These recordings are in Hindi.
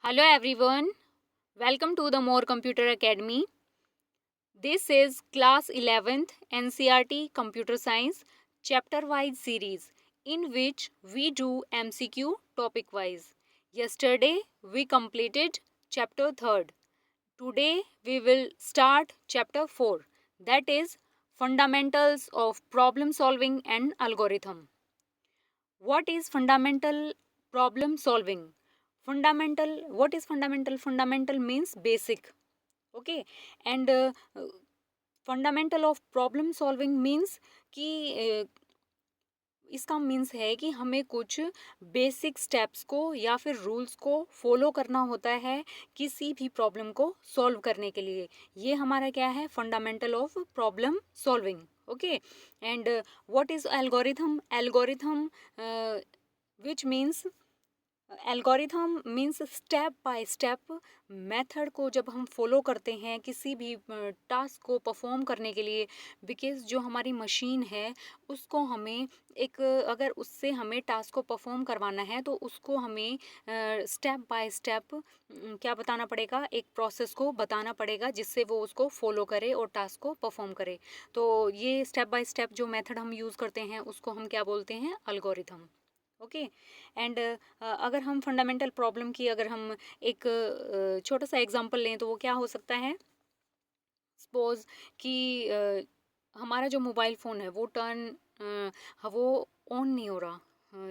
Hello everyone, welcome to the More Computer Academy. This is class 11th NCERT Computer Science chapter wise series in which we do MCQ topic wise. Yesterday we completed chapter 3rd. Today we will start chapter 4, that is fundamentals of problem solving and algorithm. What is fundamental problem solving? What is fundamental? Fundamental means basic. Okay. And fundamental of problem solving means कि इसका मीन्स है कि हमें कुछ बेसिक स्टेप्स को या फिर रूल्स को फॉलो करना होता है किसी भी प्रॉब्लम को सॉल्व करने के लिए. ये हमारा क्या है? Fundamental of problem solving. Okay. And what is algorithm? Algorithm which means algorithm means step by step method को जब हम फॉलो करते हैं किसी भी टास्क को परफॉर्म करने के लिए. बिकॉज जो हमारी मशीन है उसको हमें एक अगर उससे हमें टास्क को परफॉर्म करवाना है तो उसको हमें स्टेप बाय स्टेप क्या बताना पड़ेगा? एक प्रोसेस को बताना पड़ेगा जिससे वो उसको फॉलो करे और टास्क को परफॉर्म करे. तो ये स्टेप बाय स्टेप जो मेथड हम यूज़ करते हैं उसको हम क्या बोलते हैं? एल्गोरिथम. ओके. एंड अगर हम फंडामेंटल प्रॉब्लम की अगर हम एक छोटा सा एग्जांपल लें तो वो क्या हो सकता है? सपोज कि हमारा जो मोबाइल फ़ोन है वो वो ऑन नहीं हो रहा.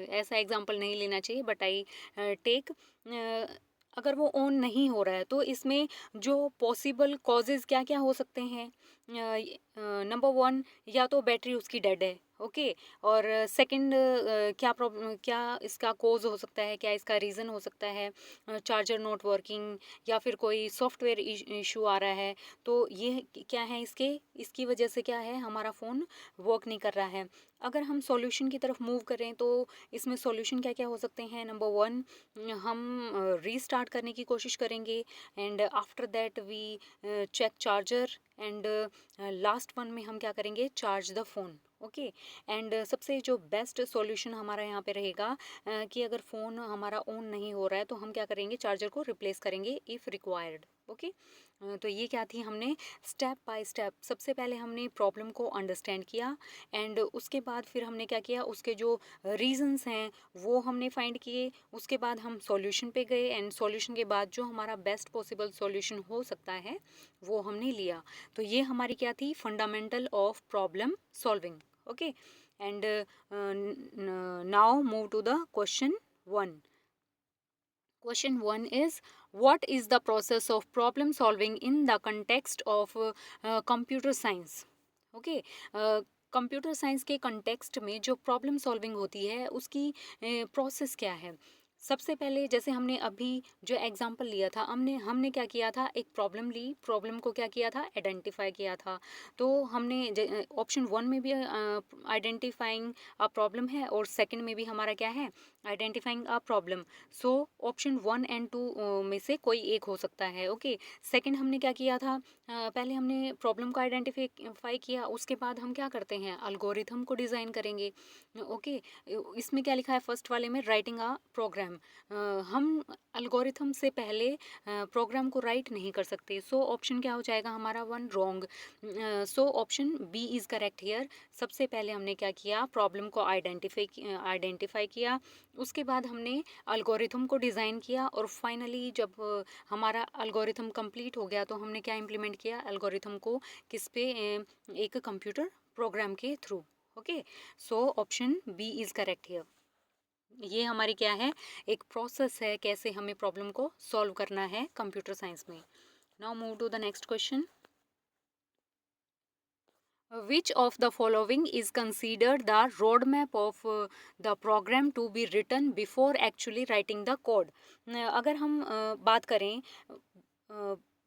ऐसा एग्जांपल नहीं लेना चाहिए बट आई टेक अगर वो ऑन नहीं हो रहा है तो इसमें जो पॉसिबल कॉजेज़ क्या क्या हो सकते हैं? नंबर वन, या तो बैटरी उसकी डेड है. ओके. और सेकंड, क्या प्रॉब्लम, क्या इसका कॉज हो सकता है, क्या इसका रीज़न हो सकता है? चार्जर नॉट वर्किंग या फिर कोई सॉफ्टवेयर इशू आ रहा है. तो ये क्या है? इसकी वजह से क्या है? हमारा फ़ोन वर्क नहीं कर रहा है. अगर हम सॉल्यूशन की तरफ मूव करें तो इसमें सॉल्यूशन क्या क्या हो सकते हैं? नंबर वन, हम रीस्टार्ट करने की कोशिश करेंगे. And after that we check charger. And last one में हम क्या करेंगे? Charge the phone. Okay. And सबसे जो बेस्ट सॉल्यूशन हमारा यहाँ पे रहेगा कि अगर फ़ोन हमारा ऑन नहीं हो रहा है तो हम क्या करेंगे? चार्जर को रिप्लेस करेंगे इफ़ रिक्वायर्ड. ओके. तो ये क्या थी? हमने स्टेप बाय स्टेप सबसे पहले हमने प्रॉब्लम को अंडरस्टैंड किया. एंड उसके बाद फिर हमने क्या किया? उसके जो रीजंस हैं वो हमने फाइंड किए. उसके बाद हम सॉल्यूशन पे गए एंड सॉल्यूशन के बाद जो हमारा बेस्ट पॉसिबल सॉल्यूशन हो सकता है वो हमने लिया. तो ये हमारी क्या थी? Fundamental of problem solving. Okay. And now move to the question 1. Question 1 is, what is the process of problem solving in the context of computer science? Okay. Computer science के कंटेक्स्ट में जो प्रॉब्लम सॉल्विंग होती है उसकी प्रोसेस क्या है? सबसे पहले जैसे हमने अभी जो एग्जांपल लिया था हमने क्या किया था? एक प्रॉब्लम ली. प्रॉब्लम को क्या किया था? आइडेंटिफाई किया था. तो हमने ऑप्शन 1 में भी आइडेंटिफाइंग अ प्रॉब्लम है और सेकंड में भी हमारा क्या है? Identifying a problem. So option 1 and 2 में से कोई एक हो सकता है. ओके. सेकंड हमने क्या किया था? पहले हमने प्रॉब्लम को आइडेंटिफाई किया. उसके बाद हम क्या करते हैं? एल्गोरिथम को डिज़ाइन करेंगे. ओके. इसमें क्या लिखा है? फर्स्ट वाले में राइटिंग अ प्रोग्राम. हम एल्गोरिथम से पहले प्रोग्राम को राइट नहीं कर सकते. सो ऑप्शन क्या हो जाएगा हमारा? 1 wrong. So option B is correct here. सबसे पहले हमने क्या किया? प्रॉब्लम को आइडेंटिफाई किया. उसके बाद हमने एल्गोरिथम को डिज़ाइन किया और फाइनली जब हमारा एल्गोरिथम कंप्लीट हो गया तो हमने क्या इम्प्लीमेंट किया? एल्गोरिथम को किस पे? एक कंप्यूटर प्रोग्राम के थ्रू. Okay. So option B is correct here. ये हमारी क्या है? एक प्रोसेस है कैसे हमें प्रॉब्लम को सॉल्व करना है कंप्यूटर साइंस में. Now move to the next question. Which of the following is considered the roadmap of the program to be written before actually writing the code? अगर हम बात करें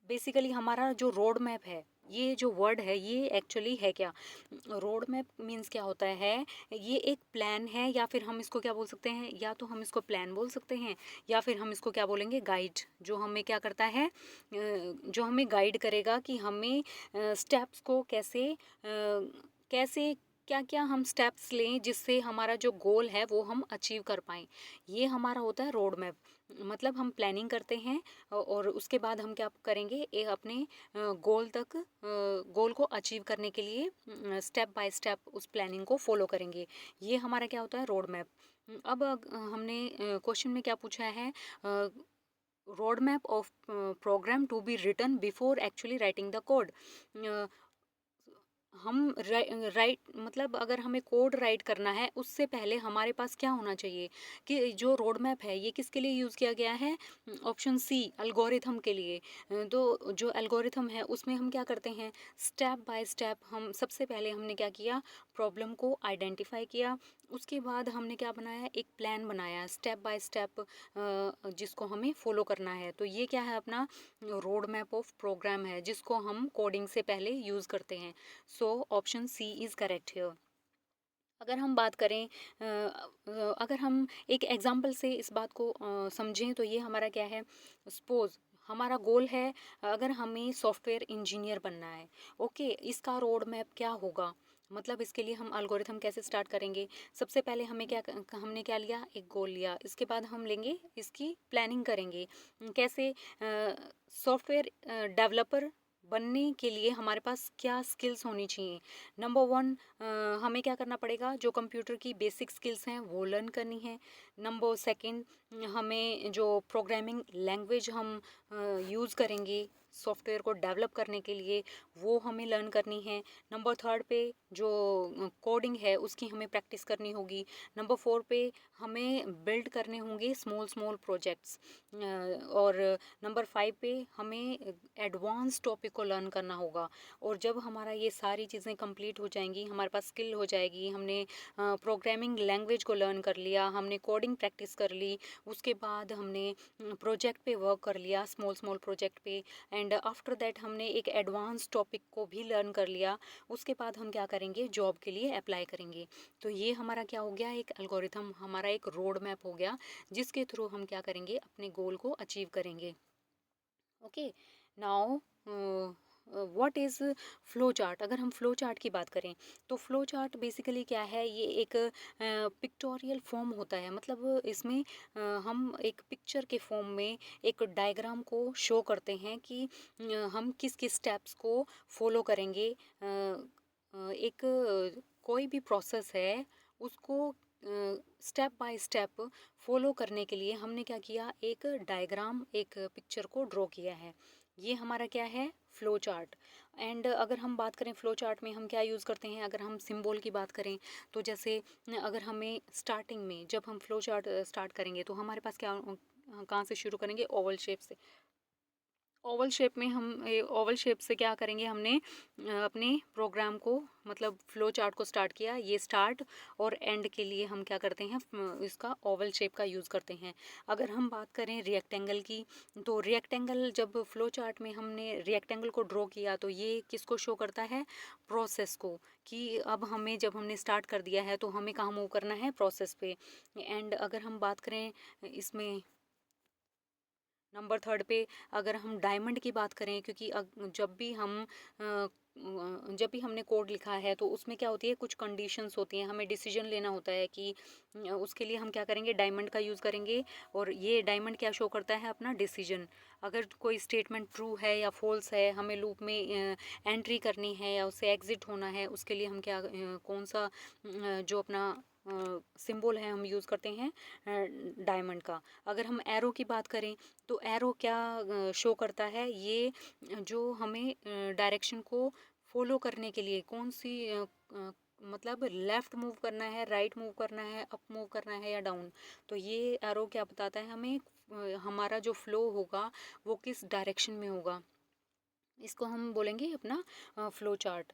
बेसिकली हमारा जो रोड मैप है, ये जो वर्ड है ये एक्चुअली है क्या? रोड मैप मीन्स क्या होता है? ये एक प्लान है या फिर हम इसको क्या बोल सकते हैं? या तो हम इसको प्लान बोल सकते हैं या फिर हम इसको क्या बोलेंगे? गाइड. जो हमें क्या करता है? जो हमें गाइड करेगा कि हमें स्टेप्स को कैसे क्या क्या हम स्टेप्स लें जिससे हमारा जो गोल है वो हम अचीव कर पाएँ. ये हमारा होता है रोड मैप. मतलब हम प्लानिंग करते हैं और उसके बाद हम क्या करेंगे, अपने गोल को अचीव करने के लिए स्टेप बाय स्टेप उस प्लानिंग को फॉलो करेंगे। ये हमारा क्या होता है, रोड मैप। अब हमने क्वेश्चन में क्या पूछा है, road map of program to be written before actually writing the code. हम राइट मतलब अगर हमें कोड राइट करना है उससे पहले हमारे पास क्या होना चाहिए कि जो रोड मैप है ये किसके लिए यूज़ किया गया है, ऑप्शन सी एल्गोरिथम के लिए। तो जो एल्गोरिथम है उसमें हम क्या करते हैं, स्टेप बाय स्टेप हम सबसे पहले हमने क्या किया, प्रॉब्लम को आइडेंटिफाई किया, उसके बाद हमने क्या बनाया, एक प्लान बनाया स्टेप बाय स्टेप जिसको हमें फॉलो करना है। तो ये क्या है, अपना रोड मैप ऑफ प्रोग्राम है जिसको हम कोडिंग से पहले यूज़ करते हैं। So option C is correct here. अगर हम बात करें अगर हम एक एग्जांपल से इस बात को समझें तो ये हमारा क्या है, सपोज हमारा गोल है, अगर हमें सॉफ्टवेयर इंजीनियर बनना है, ओके, इसका रोड मैप क्या होगा, मतलब इसके लिए हम एल्गोरिथम कैसे स्टार्ट करेंगे। सबसे पहले हमने क्या लिया, एक गोल लिया, इसके बाद हम लेंगे इसकी प्लानिंग करेंगे कैसे, सॉफ्टवेयर डेवलपर बनने के लिए हमारे पास क्या स्किल्स होनी चाहिए। नंबर वन, हमें क्या करना पड़ेगा, जो कंप्यूटर की बेसिक स्किल्स हैं वो लर्न करनी है। नंबर सेकंड, हमें जो प्रोग्रामिंग लैंग्वेज हम यूज़ करेंगे सॉफ्टवेयर को डेवलप करने के लिए वो हमें लर्न करनी है। नंबर थर्ड पे जो कोडिंग है उसकी हमें प्रैक्टिस करनी होगी। नंबर फोर पे हमें बिल्ड करने होंगे स्मॉल स्मॉल प्रोजेक्ट्स। और नंबर फाइव पे हमें एडवांस टॉपिक को लर्न करना होगा। और जब हमारा ये सारी चीज़ें कंप्लीट हो जाएंगी, हमारे पास स्किल हो जाएगी, हमने प्रोग्रामिंग लैंग्वेज को लर्न कर लिया, हमने कोडिंग प्रैक्टिस कर ली, उसके बाद हमने प्रोजेक्ट पे वर्क कर लिया, स्मॉल स्मॉल प्रोजेक्ट पे, एंड आफ्टर दैट हमने एक एडवांस टॉपिक को भी लर्न कर लिया, उसके बाद हम क्या करेंगे, जॉब के लिए अप्लाई करेंगे। तो ये हमारा क्या हो गया, एक एल्गोरिथम, हमारा एक रोड मैप हो गया जिसके थ्रू हम क्या करेंगे, अपने गोल को अचीव करेंगे। Okay, now what is flow chart. अगर हम फ़्लो चार्ट की बात करें तो फ़्लो चार्ट बेसिकली क्या है, ये एक पिक्टोरियल फॉर्म होता है, मतलब इसमें हम एक पिक्चर के फॉर्म में एक डायग्राम को शो करते हैं कि हम किस किस स्टेप्स को फॉलो करेंगे। एक कोई भी प्रोसेस है उसको स्टेप बाय स्टेप फॉलो करने के लिए हमने क्या किया, एक डायग्राम, एक पिक्चर को ड्रॉ किया है। ये हमारा क्या है, फ्लो चार्ट। एंड अगर हम बात करें फ्लो चार्ट में हम क्या यूज़ करते हैं, अगर हम सिंबल की बात करें तो जैसे अगर हमें स्टार्टिंग में जब हम फ्लो चार्ट स्टार्ट करेंगे तो हमारे पास क्या, कहाँ से शुरू करेंगे, ओवल शेप से। ओवल शेप में हम ओवल शेप से क्या करेंगे, हमने अपने प्रोग्राम को मतलब फ्लो चार्ट को स्टार्ट किया, ये स्टार्ट और एंड के लिए हम क्या करते हैं, इसका ओवल शेप का यूज़ करते हैं। अगर हम बात करें रिएक्टेंगल की, तो रिएक्टेंगल जब फ्लो चार्ट में हमने रिएक्टेंगल को ड्रॉ किया तो ये किसको शो करता है, प्रोसेस को, कि अब हमें जब हमने स्टार्ट कर दिया है तो हमें कहाँ मूव करना है, प्रोसेस पे। एंड अगर हम बात करें इसमें नंबर थर्ड पे, अगर हम डायमंड की बात करें, क्योंकि जब भी हमने कोड लिखा है तो उसमें क्या होती है, कुछ कंडीशंस होती हैं, हमें डिसीजन लेना होता है कि उसके लिए हम क्या करेंगे, डायमंड का यूज़ करेंगे। और ये डायमंड क्या शो करता है, अपना डिसीजन। अगर कोई स्टेटमेंट ट्रू है या फॉल्स है, हमें लूप में एंट्री करनी है या उससे एग्जिट होना है, उसके लिए हम क्या कौन सा जो अपना सिंबल है हम यूज़ करते हैं, डायमंड का। अगर हम एरो की बात करें तो एरो क्या शो करता है, ये जो हमें डायरेक्शन को फॉलो करने के लिए कौन सी मतलब लेफ़्ट मूव करना है, राइट मूव करना है, अप मूव करना है या डाउन। तो ये एरो क्या बताता है हमें, हमारा जो फ्लो होगा वो किस डायरेक्शन में होगा, इसको हम बोलेंगे अपना फ्लो चार्ट।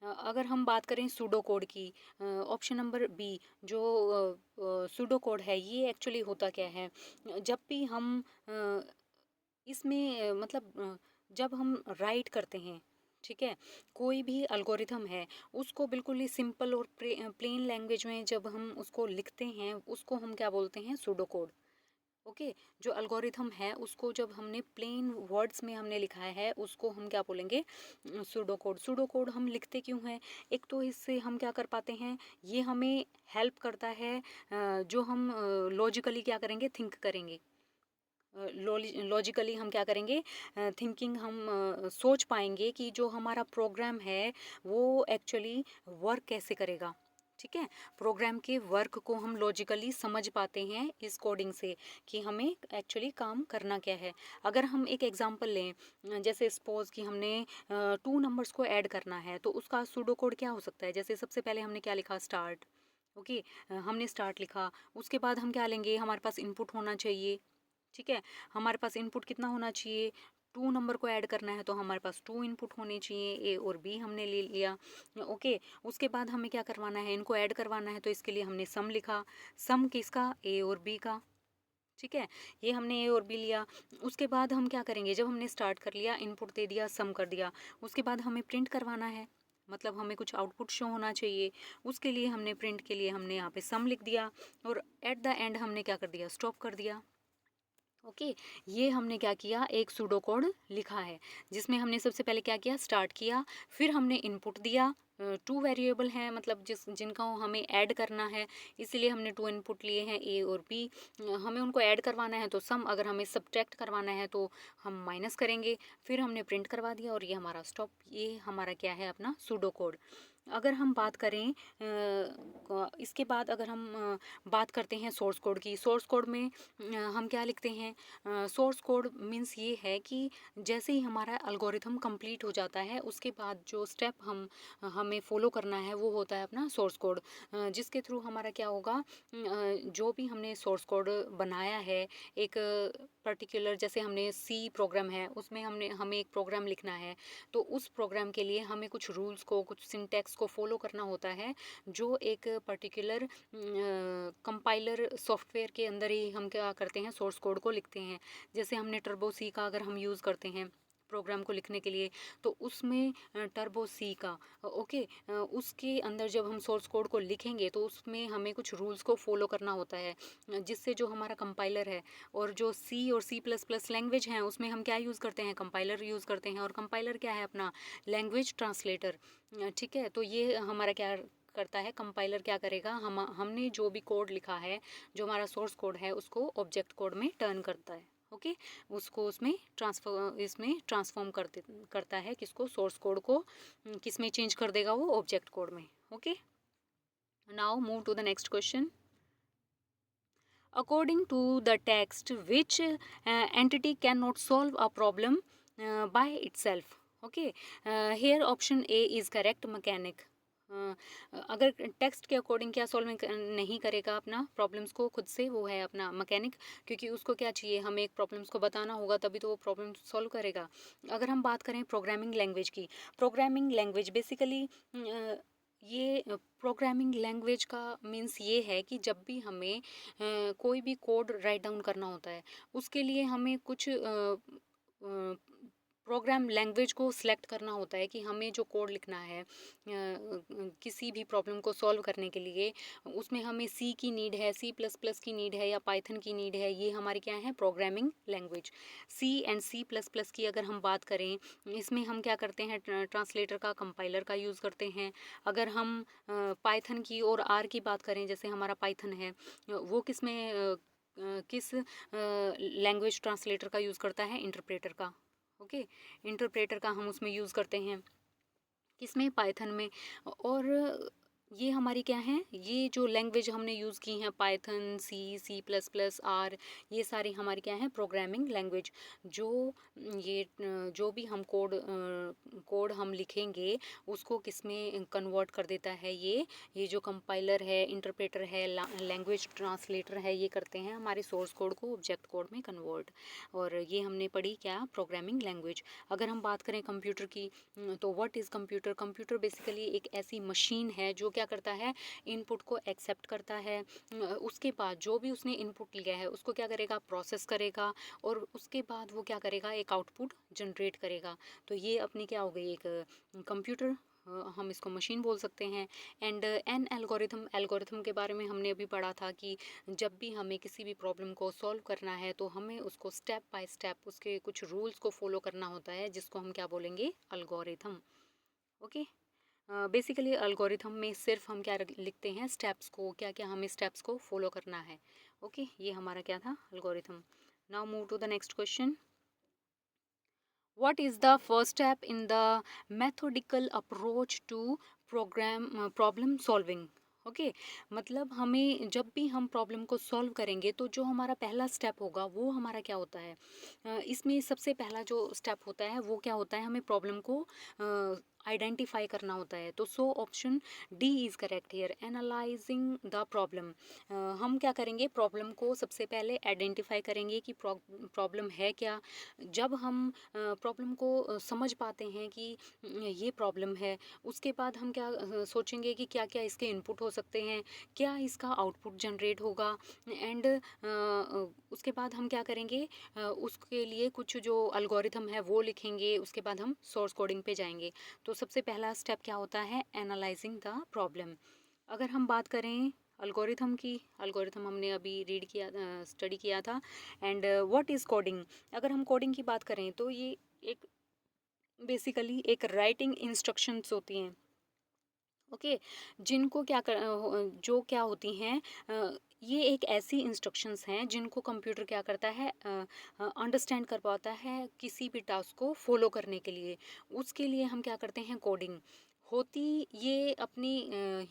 अगर हम बात करें सूडो कोड की, ऑप्शन नंबर बी, जो सूडो कोड है ये एक्चुअली होता क्या है, जब भी हम इसमें जब हम राइट करते हैं, ठीक है, कोई भी अल्गोरिथम है उसको बिल्कुल ही सिंपल और प्लेन लैंग्वेज में जब हम उसको लिखते हैं उसको हम क्या बोलते हैं, सूडो कोड। ओके, जो अल्गोरिथम है उसको जब हमने प्लेन वर्ड्स में हमने लिखा है उसको हम क्या बोलेंगे, सूडो कोड। सूडो कोड हम लिखते क्यों हैं, एक तो इससे हम क्या कर पाते हैं, ये हमें हेल्प करता है जो हम लॉजिकली क्या करेंगे, थिंक करेंगे। लॉजिकली हम क्या करेंगे, थिंकिंग हम सोच पाएंगे कि जो हमारा प्रोग्राम है वो एक्चुअली वर्क कैसे करेगा। ठीक है, प्रोग्राम के वर्क को हम लॉजिकली समझ पाते हैं इस कोडिंग से कि हमें एक्चुअली काम करना क्या है। अगर हम एक एग्जांपल लें, जैसे सपोज कि हमने 2 नंबर्स को ऐड करना है, तो उसका सूडो कोड क्या हो सकता है। जैसे सबसे पहले हमने क्या लिखा, स्टार्ट। ओके, हमने स्टार्ट लिखा, उसके बाद हम क्या लेंगे, हमारे पास इनपुट होना चाहिए। ठीक है, हमारे पास इनपुट कितना होना चाहिए, 2 नंबर को ऐड करना है तो हमारे पास 2 इनपुट होने चाहिए, ए और बी हमने ले लिया। ओके, उसके बाद हमें क्या करवाना है, इनको ऐड करवाना है, तो इसके लिए हमने सम लिखा। सम किसका, ए और बी का। ठीक है, ये हमने ए और बी लिया। उसके बाद हम क्या करेंगे, जब हमने स्टार्ट कर लिया, इनपुट दे दिया, सम कर दिया, उसके बाद हमें प्रिंट करवाना है, मतलब हमें कुछ आउटपुट शो होना चाहिए। उसके लिए हमने प्रिंट के लिए हमने यहाँ पे सम लिख दिया, और एट द एंड हमने क्या कर दिया, स्टॉप कर दिया। ओके, ये हमने क्या किया, एक सूडो कोड लिखा है, जिसमें हमने सबसे पहले क्या किया, स्टार्ट किया, फिर हमने इनपुट दिया। 2 वेरिएबल हैं, मतलब जिनका हमें ऐड करना है, इसलिए हमने 2 इनपुट लिए हैं, ए और बी। हमें उनको ऐड करवाना है तो सम, अगर हमें सब्ट्रैक्ट करवाना है तो हम माइनस करेंगे। फिर हमने प्रिंट करवा दिया, और ये हमारा स्टॉप, ये हमारा क्या है, अपना सूडो कोड। अगर हम बात करें इसके बाद, अगर हम बात करते हैं सोर्स कोड की, सोर्स कोड में हम क्या लिखते हैं, सोर्स कोड मीन्स ये है कि जैसे ही हमारा एल्गोरिथम कंप्लीट हो जाता है, उसके बाद जो स्टेप हमें फॉलो करना है वो होता है अपना सोर्स कोड, जिसके थ्रू हमारा क्या होगा, जो भी हमने सोर्स कोड बनाया है, एक पर्टिकुलर, जैसे हमने सी प्रोग्राम है, उसमें हमें एक प्रोग्राम लिखना है, तो उस प्रोग्राम के लिए हमें कुछ रूल्स को, कुछ सिंटैक्स को फॉलो करना होता है, जो एक पर्टिकुलर कंपाइलर सॉफ्टवेयर के अंदर ही हम क्या करते हैं, सोर्स कोड को लिखते हैं। जैसे हमने टर्बो सी का अगर हम यूज़ करते हैं प्रोग्राम को लिखने के लिए, तो उसमें टर्बो सी का, ओके, उसके अंदर जब हम सोर्स कोड को लिखेंगे तो उसमें हमें कुछ रूल्स को फॉलो करना होता है, जिससे जो हमारा कंपाइलर है, और जो सी और सी प्लस प्लस लैंग्वेज हैं, उसमें हम क्या यूज़ करते हैं, कंपाइलर यूज़ करते हैं, और कंपाइलर क्या है, अपना लैंग्वेज ट्रांसलेटर। ठीक है, तो ये हमारा क्या करता है, कंपाइलर क्या करेगा, हमने जो भी कोड लिखा है, जो हमारा सोर्स कोड है, उसको ऑब्जेक्ट कोड में टर्न करता है। ओके, उसको इसमें ट्रांसफॉर्म करता है, किसको, सोर्स कोड को किस में चेंज कर देगा, वो ऑब्जेक्ट कोड में। Okay, now move to the next question. According to the text, which entity cannot solve a problem by itself? Okay, here option A is correct, mechanic. अगर टेक्स्ट के अकॉर्डिंग क्या सॉल्व नहीं करेगा अपना प्रॉब्लम्स को खुद से, वो है अपना मैकेनिक, क्योंकि उसको क्या चाहिए, हमें एक प्रॉब्लम्स को बताना होगा, तभी तो वो प्रॉब्लम सॉल्व करेगा। अगर हम बात करें प्रोग्रामिंग लैंग्वेज की, प्रोग्रामिंग लैंग्वेज बेसिकली ये प्रोग्रामिंग लैंग्वेज का मीन्स ये है कि जब भी हमें कोई भी कोड राइट डाउन करना होता है, उसके लिए हमें कुछ प्रोग्राम लैंग्वेज को सिलेक्ट करना होता है कि हमें जो कोड लिखना है किसी भी प्रॉब्लम को सॉल्व करने के लिए, उसमें हमें सी की नीड है, सी प्लस प्लस की नीड है, या पाइथन की नीड है। ये हमारी क्या है, programming language. C and C plus plus की अगर हम बात करें, इसमें हम क्या करते हैं, ट्रांसलेटर का, कंपाइलर का यूज़ करते हैं। अगर हम पाइथन की और आर की बात करें, जैसे हमारा पाइथन है, वो किस लैंग्वेज ट्रांसलेटर का यूज़ करता है, इंटरप्रेटर का। ओके, इंटरप्रेटर का हम उसमें यूज़ करते हैं, किसमें, पाइथन में। और ये हमारी क्या है, ये जो लैंग्वेज हमने यूज़ की हैं, Python, C, C plus plus, R, ये सारी हमारी क्या है, प्रोग्रामिंग लैंग्वेज। जो जो भी हम कोड हम लिखेंगे, उसको किस में कन्वर्ट कर देता है, ये जो कंपाइलर है, इंटरप्रेटर है, लैंग्वेज ट्रांसलेटर है, ये करते हैं हमारे सोर्स कोड को ऑब्जेक्ट कोड में कन्वर्ट। और ये हमने पढ़ी क्या, प्रोग्रामिंग लैंग्वेज। अगर हम बात करें कंप्यूटर की, तो what is computer. Computer basically एक ऐसी मशीन है जो क्या करता है, इनपुट को एक्सेप्ट करता है, उसके बाद जो भी उसने इनपुट लिया है उसको क्या करेगा, प्रोसेस करेगा, और उसके बाद वो क्या करेगा, एक आउटपुट जनरेट करेगा। तो ये अपनी क्या हो गई, एक कंप्यूटर, हम इसको मशीन बोल सकते हैं। एंड एन एल्गोरिथम के बारे में हमने अभी पढ़ा था कि जब भी हमें किसी भी प्रॉब्लम को सॉल्व करना है, तो हमें उसको स्टेप बाय स्टेप उसके कुछ रूल्स को फॉलो करना होता है, जिसको हम क्या बोलेंगे, एल्गोरिथम। ओके, बेसिकली अल्गोरिथम में सिर्फ हम क्या लिखते हैं, स्टेप्स को, क्या क्या हमें स्टेप्स को फॉलो करना है। ओके, ये हमारा क्या था, algorithm. Now move to the next question. What is the first step in the methodical approach to problem solving? Okay मतलब हमें जब भी हम प्रॉब्लम को सॉल्व करेंगे तो जो हमारा पहला स्टेप होगा वो हमारा क्या होता है, इसमें सबसे पहला जो स्टेप होता है वो क्या होता है, हमें प्रॉब्लम को आइडेंटिफाई करना होता है। तो so option D is correct here, analysing the problem. हम क्या करेंगे, प्रॉब्लम को सबसे पहले आइडेंटिफाई करेंगे कि प्रॉब्लम है क्या। जब हम प्रॉब्लम को समझ पाते हैं कि ये प्रॉब्लम है, उसके बाद हम क्या सोचेंगे कि क्या क्या इसके इनपुट हो सकते हैं, क्या इसका आउटपुट जनरेट होगा। एंड उसके बाद हम क्या करेंगे, उसके लिए कुछ जो अल्गोरिथम है वो लिखेंगे, उसके बाद हम सोर्स कोडिंग पे जाएंगे। तो सबसे पहला स्टेप क्या होता है, एनालाइजिंग द प्रॉब्लम। अगर हम बात करें अल्गोरिथम की, अल्गोरिथम हमने अभी रीड किया, स्टडी किया था। एंड व्हाट इज़ कोडिंग, अगर हम कोडिंग की बात करें तो ये एक बेसिकली एक राइटिंग इंस्ट्रक्शंस होती हैं। ओके जिनको क्या कर जो क्या होती हैं, ये एक ऐसी इंस्ट्रक्शंस हैं जिनको कंप्यूटर क्या करता है, अंडरस्टैंड कर पाता है किसी भी टास्क को फॉलो करने के लिए। उसके लिए हम क्या करते हैं, कोडिंग होती, ये अपनी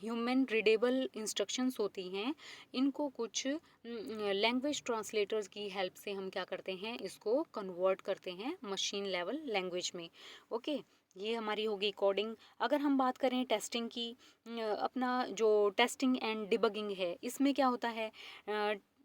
ह्यूमन रीडेबल इंस्ट्रक्शंस होती हैं। इनको कुछ लैंग्वेज ट्रांसलेटर्स की हेल्प से हम क्या करते हैं, इसको कन्वर्ट करते हैं मशीन लेवल लैंग्वेज में। ओके ये हमारी होगी कोडिंग। अगर हम बात करें टेस्टिंग की, अपना जो टेस्टिंग एंड डिबगिंग है, इसमें क्या होता है,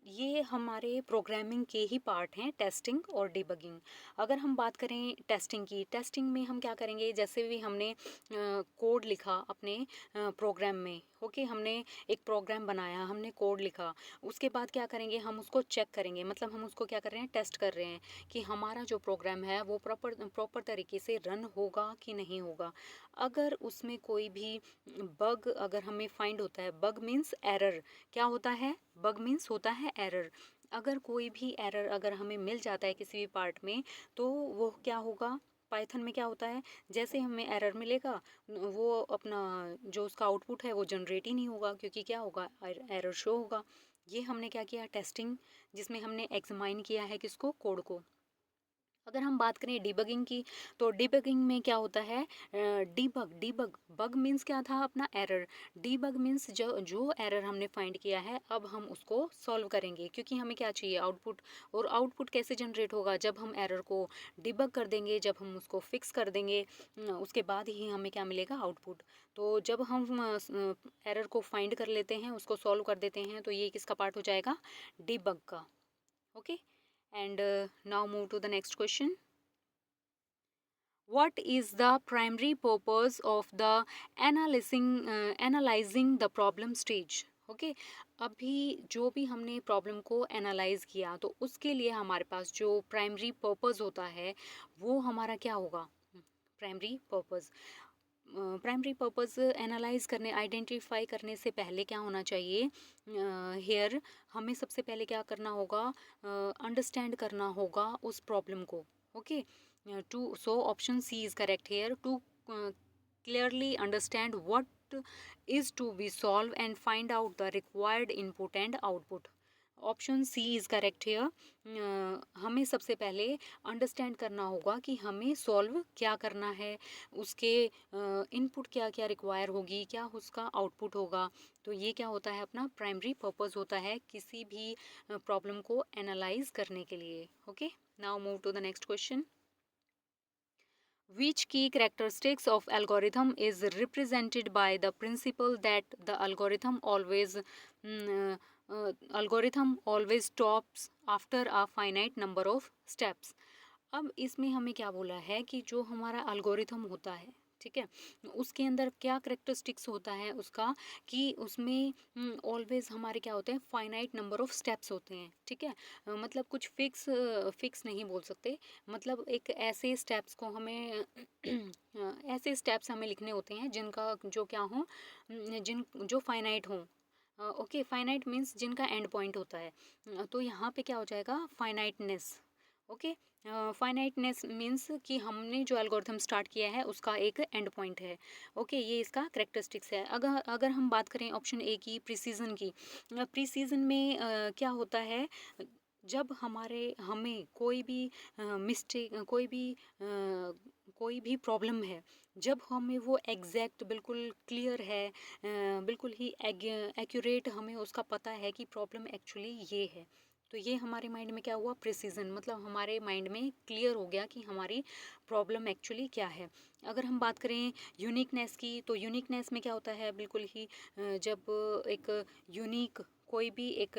ये हमारे प्रोग्रामिंग के ही पार्ट हैं, टेस्टिंग और डिबगिंग। अगर हम बात करें टेस्टिंग की, टेस्टिंग में हम क्या करेंगे, जैसे भी हमने कोड लिखा अपने प्रोग्राम में। ओके हमने एक प्रोग्राम बनाया, हमने कोड लिखा, उसके बाद क्या करेंगे, हम उसको चेक करेंगे, मतलब हम उसको क्या कर रहे हैं, टेस्ट कर रहे हैं कि हमारा जो प्रोग्राम है वो प्रॉपर तरीके से रन होगा कि नहीं होगा। अगर उसमें कोई भी बग अगर हमें फाइंड होता है, बग मीन्स एरर, क्या होता है, बग मीन्स होता है एरर। अगर कोई भी एरर अगर हमें मिल जाता है किसी भी पार्ट में, तो वो क्या होगा, पाइथन में क्या होता है, जैसे हमें एरर मिलेगा वो अपना जो उसका आउटपुट है वो जनरेट ही नहीं होगा, क्योंकि क्या होगा, एरर शो होगा। ये हमने क्या किया, टेस्टिंग, जिसमें हमने एग्जामाइन किया है किसको, कोड को। अगर हम बात करें डिबगिंग की, तो डिबगिंग में क्या होता है, डीबग डीबग बग मीन्स क्या था, अपना एरर। डीबग मीन्स जो जो एरर हमने फाइंड किया है अब हम उसको सॉल्व करेंगे, क्योंकि हमें क्या चाहिए, आउटपुट। और आउटपुट कैसे जनरेट होगा, जब हम एरर को डिबग कर देंगे, जब हम उसको फिक्स कर देंगे, उसके बाद ही हमें क्या मिलेगा, आउटपुट। तो जब हम एरर को फाइंड कर लेते हैं, उसको सॉल्व कर देते हैं, तो ये किसका पार्ट हो जाएगा, डिबग का। Okay and now move to the next question. What is the primary purpose of the analyzing the problem stage? Okay अभी जो भी हमने प्रॉब्लम को एनालाइज किया, तो उसके लिए हमारे पास जो प्राइमरी पर्पस होता है वो हमारा क्या होगा, प्राइमरी पर्पस एनालाइज करने, आइडेंटिफाई करने से पहले क्या होना चाहिए, हेयर हमें सबसे पहले क्या करना होगा, अंडरस्टैंड करना होगा उस प्रॉब्लम को। Okay to so option C is correct here, to clearly understand what is to be solved and find out the required input and output. Option C is correct here, हमें सबसे पहले अंडरस्टैंड करना होगा कि हमें सॉल्व क्या करना है, उसके इनपुट क्या क्या रिक्वायर होगी, क्या उसका आउटपुट होगा। तो ये क्या होता है, अपना प्राइमरी पर्पस होता है किसी भी प्रॉब्लम को एनालाइज करने के लिए। Okay now move to the next question. Which key characteristics of algorithm is represented by the principle that the algorithm always stops after a finite number of steps? अब इसमें हमें क्या बोला है कि जो हमारा अल्गोरिथम होता है, ठीक है, उसके अंदर क्या करेक्टरिस्टिक्स होता है उसका, कि उसमें ऑलवेज हमारे क्या होते हैं, फाइनाइट नंबर ऑफ स्टेप्स होते हैं। ठीक है मतलब कुछ फिक्स नहीं बोल सकते, मतलब एक ऐसे स्टेप्स को हमें ऐसे स्टेप्स हमें लिखने होते हैं जिनका जो क्या हो, जिन जो फाइनाइट हों। ओके फाइनाइट मीन्स जिनका एंड पॉइंट होता है। तो यहाँ पे क्या हो जाएगा, फाइनाइटनेस। ओके फाइनाइटनेस मीन्स कि हमने जो एल्गोरिथम स्टार्ट किया है उसका एक एंड पॉइंट है। ओके ये इसका करेक्टरिस्टिक्स है। अगर अगर हम बात करें ऑप्शन ए की, प्रिसीजन की, प्रिसीजन में क्या होता है, जब हमें कोई भी मिस्टेक कोई भी प्रॉब्लम है, जब हमें वो एग्जैक्ट बिल्कुल क्लियर है, बिल्कुल ही एक्यूरेट हमें उसका पता है कि प्रॉब्लम एक्चुअली ये है, तो ये हमारे माइंड में क्या हुआ, प्रिसीजन, मतलब हमारे माइंड में क्लियर हो गया कि हमारी प्रॉब्लम एक्चुअली क्या है। अगर हम बात करें यूनिकनेस की, तो यूनिकनेस में क्या होता है, बिल्कुल ही जब एक यूनिक कोई भी एक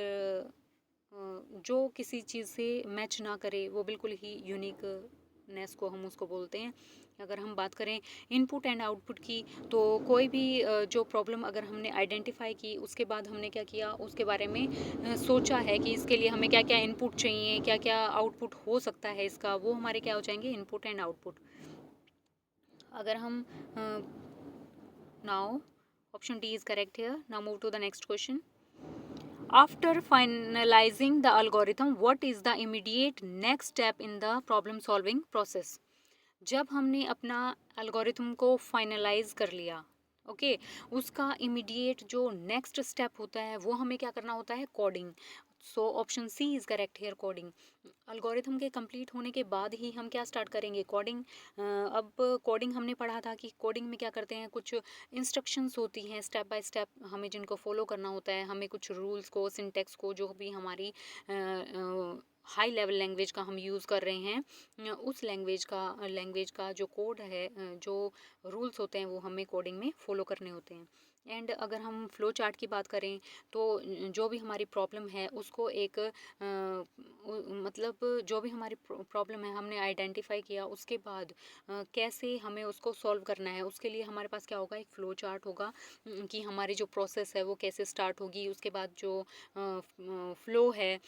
जो किसी चीज़ से मैच ना करे, वो बिल्कुल ही यूनिकनेस को हम उसको बोलते हैं। अगर हम बात करें इनपुट एंड आउटपुट की, तो कोई भी जो प्रॉब्लम अगर हमने आइडेंटिफाई की, उसके बाद हमने क्या किया, उसके बारे में सोचा है कि इसके लिए हमें क्या क्या इनपुट चाहिए, क्या क्या आउटपुट हो सकता है इसका, वो हमारे क्या हो जाएंगे, इनपुट एंड आउटपुट। अगर हम now option D is correct here. Now move to the next question. After finalizing the algorithm, what is the immediate next step in the problem solving process? जब हमने अपना algorithm को finalize कर लिया, ओके, उसका इमीडिएट जो नेक्स्ट स्टेप होता है वो हमें क्या करना होता है, coding. So option C is correct here, coding. Algorithm के कंप्लीट होने के बाद ही हम क्या स्टार्ट करेंगे, कोडिंग। अब कोडिंग हमने पढ़ा था कि कोडिंग में क्या करते हैं, कुछ इंस्ट्रक्शंस होती हैं स्टेप बाय स्टेप हमें जिनको फॉलो करना होता है, हमें कुछ रूल्स को, सिंटेक्स को, जो भी हमारी हाई लेवल लैंग्वेज का हम यूज़ कर रहे हैं, उस लैंग्वेज का जो कोड है, जो रूल्स होते हैं, वो हमें कोडिंग में फॉलो करने होते हैं। एंड अगर हम फ्लो चार्ट की बात करें, तो जो भी हमारी प्रॉब्लम है उसको एक मतलब जो भी हमारी प्रॉब्लम है हमने आइडेंटिफाई किया, उसके बाद कैसे हमें उसको सॉल्व करना है, उसके लिए हमारे पास क्या होगा, एक फ़्लो चार्ट होगा कि हमारी जो प्रोसेस है वो कैसे स्टार्ट होगी, उसके बाद जो फ़्लो है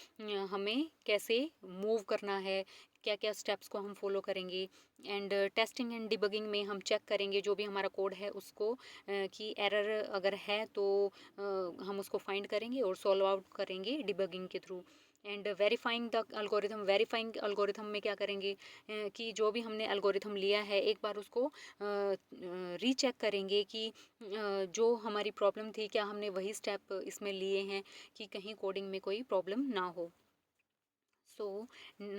हमें कैसे मूव करना है, क्या क्या स्टेप्स को हम फॉलो करेंगे। एंड टेस्टिंग एंड डिबगिंग में हम चेक करेंगे जो भी हमारा कोड है उसको कि एरर अगर है तो हम उसको फाइंड करेंगे और सॉल्व आउट करेंगे डिबगिंग के थ्रू। एंड वेरीफाइंग अल्गोरिथम में क्या करेंगे कि जो भी हमने अल्गोरिथम लिया है एक बार उसको रीचेक करेंगे कि जो हमारी प्रॉब्लम थी क्या हमने वही स्टेप इसमें लिए हैं कि कहीं कोडिंग में कोई प्रॉब्लम ना हो। So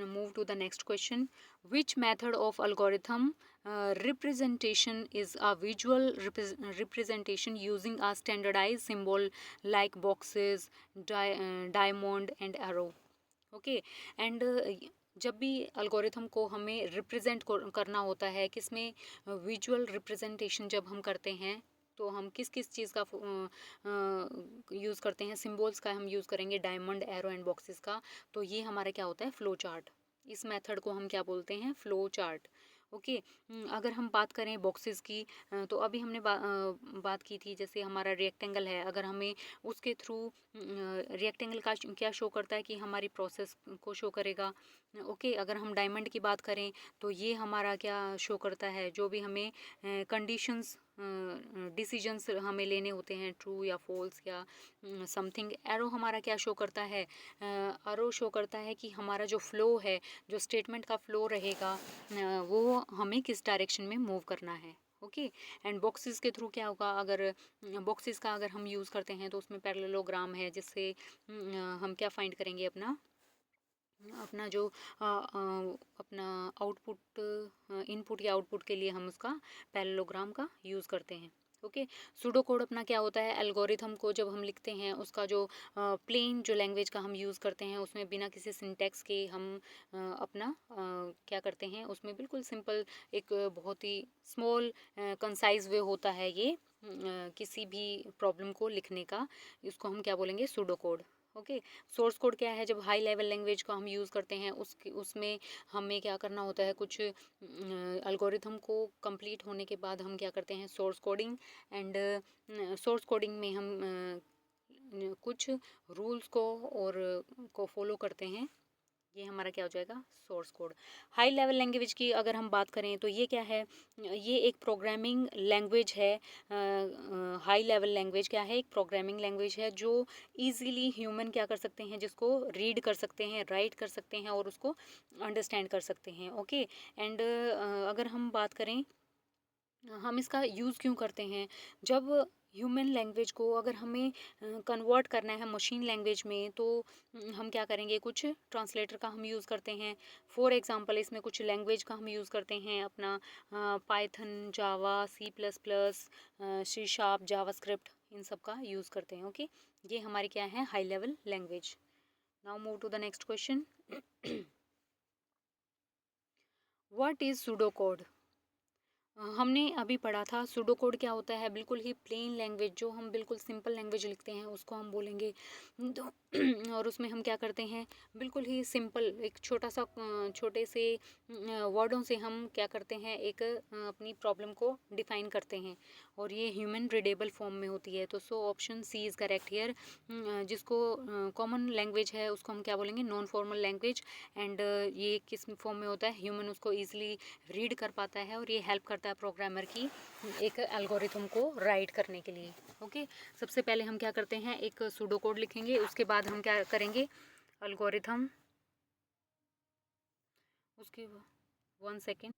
move to the next question. Which method of algorithm representation is a visual representation using a standardized symbol like boxes, diamond and arrow? Okay, and जब भी अल्गोरिथम को हमें रिप्रेजेंट करना होता है, किसमें, विजुअल रिप्रेजेंटेशन जब हम करते हैं तो हम किस किस चीज़ का यूज़ करते हैं, सिम्बल्स का हम यूज़ करेंगे, डायमंड, एरो एंड बॉक्सेस का। तो ये हमारा क्या होता है, फ्लो चार्ट। इस मेथड को हम क्या बोलते हैं, फ्लो चार्ट। ओके, अगर हम बात करें बॉक्सेस की, तो अभी हमने बात की थी, जैसे हमारा रेक्टेंगल है, अगर हमें उसके थ्रू रेक्टेंगल का क्या शो करता है कि हमारी प्रोसेस को शो करेगा। ओके, अगर हम डायमंड की बात करें तो ये हमारा क्या शो करता है, जो भी हमें कंडीशंस, डिसीजंस हमें लेने होते हैं, ट्रू या फॉल्स या समथिंग। एरो हमारा क्या शो करता है, एरो शो करता है कि हमारा जो फ्लो है, जो स्टेटमेंट का फ्लो रहेगा, वो हमें किस डायरेक्शन में मूव करना है। ओके, एंड बॉक्सेस के थ्रू क्या होगा, अगर बॉक्सेस का अगर हम यूज़ करते हैं तो उसमें पैरेललोग्राम है, जिससे हम क्या फाइंड करेंगे, अपना अपना जो अपना आउटपुट, इनपुट या आउटपुट के लिए हम उसका पैरेललोग्राम का यूज़ करते हैं। ओके, सूडो कोड अपना क्या होता है, एल्गोरिथम को जब हम लिखते हैं उसका जो प्लेन जो लैंग्वेज का हम यूज़ करते हैं, उसमें बिना किसी सिंटेक्स के हम अपना क्या करते हैं, उसमें बिल्कुल सिंपल एक बहुत ही स्मॉल कंसाइज वे होता है ये किसी भी प्रॉब्लम को लिखने का, इसको हम क्या बोलेंगे, pseudo code. Okay, source code क्या है, जब हाई लेवल लैंग्वेज को हम यूज़ करते हैं उसमें हमें क्या करना होता है, कुछ अल्गोरिथम को कंप्लीट होने के बाद हम क्या करते हैं, source coding. And source coding में हम कुछ रूल्स को फॉलो करते हैं, ये हमारा क्या हो जाएगा, source code. High level language की अगर हम बात करें तो ये क्या है, ये एक प्रोग्रामिंग लैंग्वेज है। हाई लेवल लैंग्वेज क्या है, एक प्रोग्रामिंग लैंग्वेज है जो इजीली ह्यूमन क्या कर सकते हैं, जिसको रीड कर सकते हैं, राइट कर सकते हैं और उसको अंडरस्टैंड कर सकते हैं। ओके, एंड अगर हम बात करें हम इसका यूज़ क्यों करते हैं, जब ह्यूमन लैंग्वेज को अगर हमें कन्वर्ट करना है मशीन लैंग्वेज में, तो हम क्या करेंगे, कुछ ट्रांसलेटर का हम यूज़ करते हैं। फॉर एग्जांपल इसमें कुछ लैंग्वेज का हम यूज़ करते हैं, अपना Python, Java, C plus plus, C sharp, JavaScript, इन सब का यूज़ करते हैं। ओके, ये हमारी क्या है, high level language. Now move to the next question. What is pseudo code? हमने अभी पढ़ा था सूडो कोड क्या होता है। बिल्कुल ही प्लेन लैंग्वेज, जो हम बिल्कुल सिंपल लैंग्वेज लिखते हैं उसको हम बोलेंगे। तो और उसमें हम क्या करते हैं, बिल्कुल ही सिंपल एक छोटे से वर्डों से हम क्या करते हैं, एक अपनी प्रॉब्लम को डिफाइन करते हैं, और ये ह्यूमन रीडेबल फॉर्म में होती है। तो so option C is correct here. जिसको कॉमन लैंग्वेज है उसको हम क्या बोलेंगे, नॉन फॉर्मल लैंग्वेज। एंड ये किस फॉर्म में होता है, ह्यूमन उसको ईजिली रीड कर पाता है, और ये हेल्प करता है प्रोग्रामर की एक एल्गोरिथम को राइट करने के लिए। ओके, सबसे पहले हम क्या करते हैं, एक सूडो कोड लिखेंगे, उसके बाद हम क्या करेंगे, एल्गोरिथम, उसके 1 सेकेंड।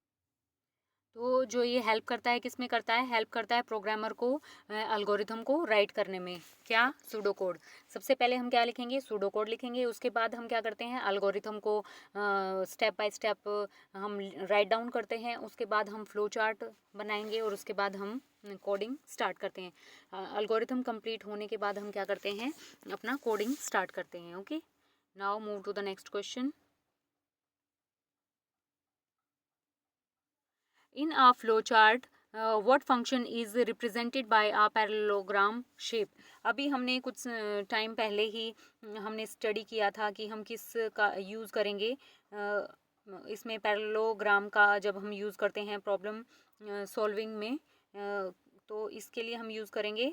तो जो ये हेल्प करता है, किस में करता है, हेल्प करता है प्रोग्रामर को एल्गोरिथम को राइट करने में। क्या, सूडो कोड। सबसे पहले हम क्या लिखेंगे, सूडो कोड लिखेंगे, उसके बाद हम क्या करते हैं, एल्गोरिथम को स्टेप बाय स्टेप हम राइट डाउन करते हैं। उसके बाद हम फ्लो चार्ट बनाएंगे, और उसके बाद हम कोडिंग स्टार्ट करते हैं। एल्गोरिथम कंप्लीट होने के बाद हम क्या करते हैं, अपना कोडिंग स्टार्ट करते हैं। Okay, now move to the next question. In a flowchart, what function is represented by a parallelogram shape? अभी हमने कुछ टाइम पहले ही हमने स्टडी किया था कि हम किस का यूज़ करेंगे। इसमें पैरेललोग्राम का जब हम यूज़ करते हैं प्रॉब्लम सॉल्विंग में, तो इसके लिए हम यूज़ करेंगे,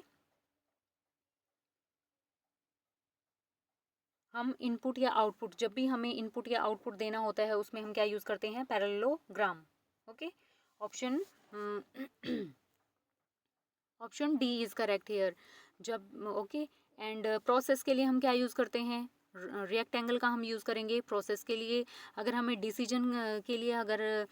हम इनपुट या आउटपुट, जब भी हमें इनपुट या आउटपुट देना होता है उसमें हम क्या यूज़ करते हैं, parallelogram. Okay, option option D is correct here. जब ओके, एंड प्रोसेस के लिए हम क्या यूज़ करते हैं, रेक्टेंगल का हम यूज़ करेंगे प्रोसेस के लिए। अगर हमें डिसीजन के लिए, अगर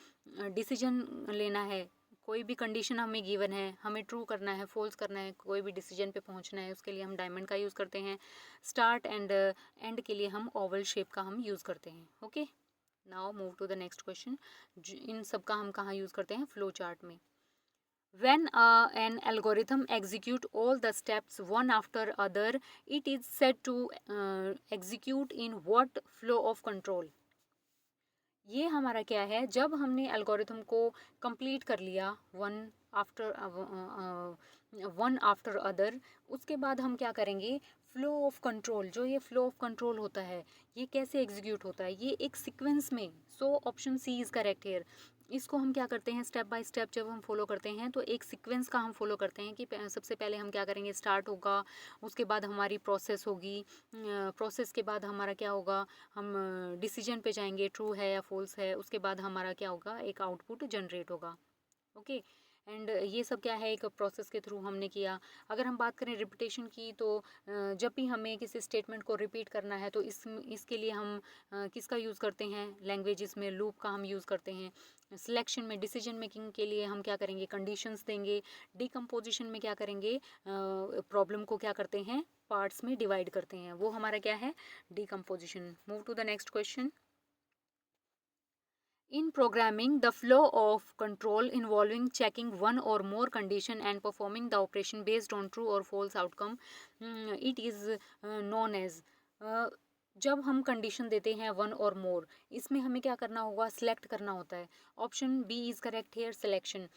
डिसीजन लेना है, कोई भी कंडीशन हमें गिवन है, हमें ट्रू करना है, फॉल्स करना है, कोई भी डिसीजन पे पहुंचना है, उसके लिए हम डायमंड का यूज़ करते हैं। स्टार्ट एंड एंड के लिए हम ओवल शेप का हम यूज़ करते हैं। Okay, now move to the next question. इन सब का हम कहाँ यूज़ करते हैं, फ्लो चार्ट में। When an algorithm execute all the steps one after other, it is said to execute in what flow of control? ये हमारा क्या है, जब हमने एल्गोरिथम को कंप्लीट कर लिया वन आफ्टर अदर, उसके बाद हम क्या करेंगे, फ्लो ऑफ कंट्रोल। जो ये फ्लो ऑफ कंट्रोल होता है, ये कैसे एग्जीक्यूट होता है, ये एक सीक्वेंस में। So option C is correct here. इसको हम क्या करते हैं, स्टेप बाय स्टेप जब हम फॉलो करते हैं तो एक सीक्वेंस का हम फॉलो करते हैं कि सबसे पहले हम क्या करेंगे, स्टार्ट होगा, उसके बाद हमारी प्रोसेस होगी, प्रोसेस के बाद हमारा क्या होगा, हम डिसीजन पे जाएंगे, ट्रू है या फॉल्स है, उसके बाद हमारा क्या होगा, एक आउटपुट जनरेट होगा। ओके, एंड ये सब क्या है, एक प्रोसेस के थ्रू हमने किया। अगर हम बात करें रिपीटेशन की, तो जब भी हमें किसी स्टेटमेंट को रिपीट करना है तो इसके लिए हम किसका यूज़ करते हैं, लैंग्वेजेस में लूप का हम यूज़ करते हैं। सिलेक्शन में, डिसीजन मेकिंग के लिए हम क्या करेंगे, कंडीशंस देंगे। डिकम्पोजिशन में क्या करेंगे, प्रॉब्लम को क्या करते हैं, पार्ट्स में डिवाइड करते हैं, वो हमारा क्या है, decomposition. Move to the next question. In programming, the flow of control involving checking one or more condition and performing the operation based on true or false outcome, it is known as। जब हम कंडीशन देते हैं वन और मोर, इसमें हमें क्या करना होगा, सिलेक्ट करना होता है। Option B is correct here, selection.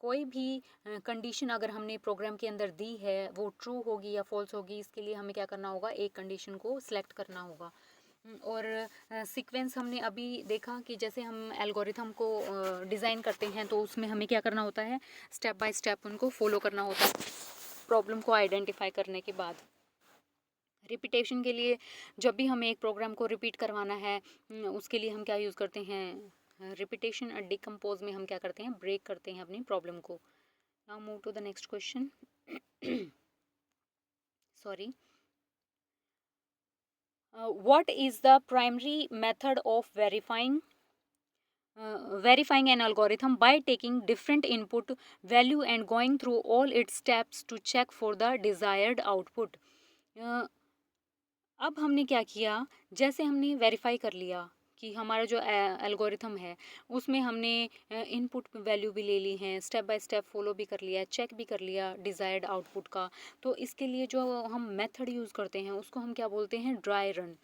कोई भी कंडीशन अगर हमने प्रोग्राम के अंदर दी है, वो ट्रू होगी या फॉल्स होगी, इसके लिए हमें क्या करना होगा, एक कंडीशन को सिलेक्ट करना होगा। और सीक्वेंस हमने अभी देखा कि जैसे हम एल्गोरिथम को डिज़ाइन करते हैं तो उसमें हमें क्या करना होता है, स्टेप बाय स्टेप उनको फॉलो करना होता है प्रॉब्लम को आइडेंटिफाई करने के बाद। रिपीटेशन के लिए, जब भी हमें एक प्रोग्राम को रिपीट करवाना है, उसके लिए हम क्या यूज़ करते हैं, रिपीटेशन और डिकम्पोज में हम क्या करते हैं, ब्रेक करते हैं अपनी प्रॉब्लम को। Now move to the next question. Sorry. What is the primary method of verifying verifying an algorithm by taking different input value and going through all its steps to check for the desired output. अब हमने क्या किया, जैसे हमने वेरीफाई कर लिया कि हमारा जो एल्गोरिथम है उसमें हमने इनपुट वैल्यू भी ले ली हैं, स्टेप बाय स्टेप फॉलो भी कर लिया, चेक भी कर लिया डिज़ायर्ड आउटपुट का। तो इसके लिए जो हम मेथड यूज़ करते हैं उसको हम क्या बोलते हैं, dry run.